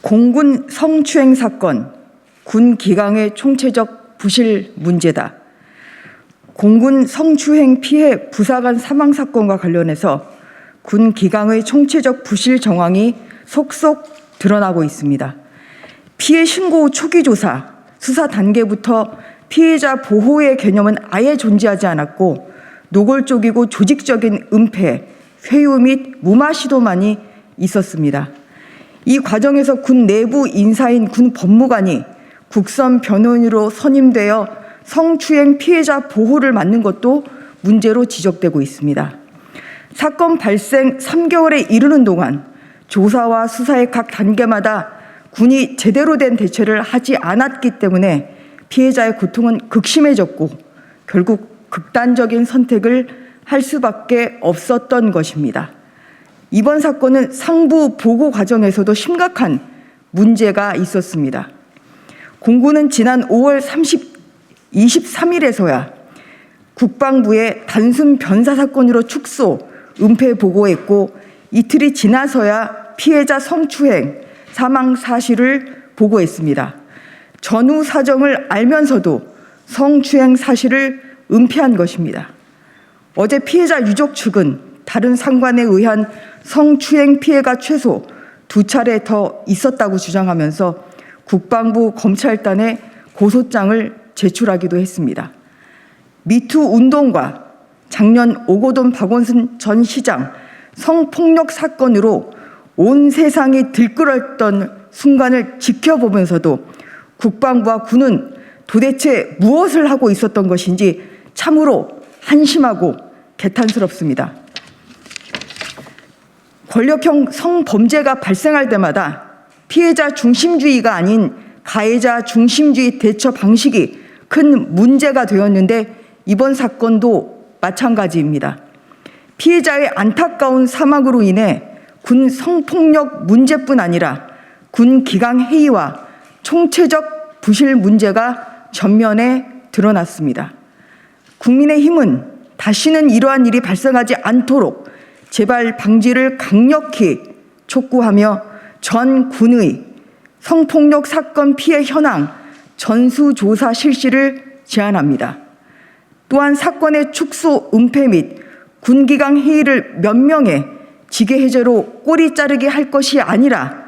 공군 성추행 사건, 군 기강의 총체적 부실 문제다. 공군 성추행 피해 부사관 사망 사건과 관련해서 군 기강의 총체적 부실 정황이 속속 드러나고 있습니다. 피해 신고 후 초기 조사, 수사 단계부터 피해자 보호의 개념은 아예 존재하지 않았고 노골적이고 조직적인 은폐, 회유 및 무마 시도만이 있었습니다. 이 과정에서 군 내부 인사인 군 법무관이 국선 변호인으로 선임되어 성추행 피해자 보호를 맡는 것도 문제로 지적되고 있습니다. 사건 발생 3개월에 이르는 동안 조사와 수사의 각 단계마다 군이 제대로 된 대처를 하지 않았기 때문에 피해자의 고통은 극심해졌고 결국 극단적인 선택을 할 수밖에 없었던 것입니다. 이번 사건은 상부 보고 과정에서도 심각한 문제가 있었습니다. 공군은 지난 5월 23일에서야 국방부에 단순 변사 사건으로 축소, 은폐 보고했고 이틀이 지나서야 피해자 성추행, 사망 사실을 보고했습니다. 전후 사정을 알면서도 성추행 사실을 은폐한 것입니다. 어제 피해자 유족 측은 다른 상관에 의한 성추행 피해가 최소 2차례 더 있었다고 주장하면서 국방부 검찰단에 고소장을 제출하기도 했습니다. 미투 운동과 작년 오거돈 박원순 전 시장 성폭력 사건으로 온 세상이 들끓었던 순간을 지켜보면서도 국방부와 군은 도대체 무엇을 하고 있었던 것인지 참으로 한심하고 개탄스럽습니다. 권력형 성범죄가 발생할 때마다 피해자 중심주의가 아닌 가해자 중심주의 대처 방식이 큰 문제가 되었는데 이번 사건도 마찬가지입니다. 피해자의 안타까운 사망으로 인해 군 성폭력 문제뿐 아니라 군 기강 해이와 총체적 부실 문제가 전면에 드러났습니다. 국민의힘은 다시는 이러한 일이 발생하지 않도록 재발 방지를 강력히 촉구하며 전 군의 성폭력 사건 피해 현황 전수조사 실시를 제안합니다. 또한 사건의 축소, 은폐 및 군기강 해이를 몇 명의 직계 해제로 꼬리 자르기 할 것이 아니라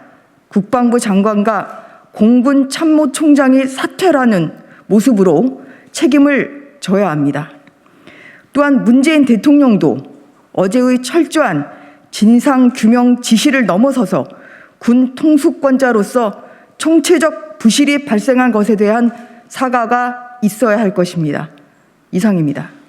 국방부 장관과 공군 참모총장이 사퇴라는 모습으로 책임을 져야 합니다. 또한 문재인 대통령도 어제의 철저한 진상규명 지시를 넘어서서 군 통수권자로서 총체적 부실이 발생한 것에 대한 사과가 있어야 할 것입니다. 이상입니다.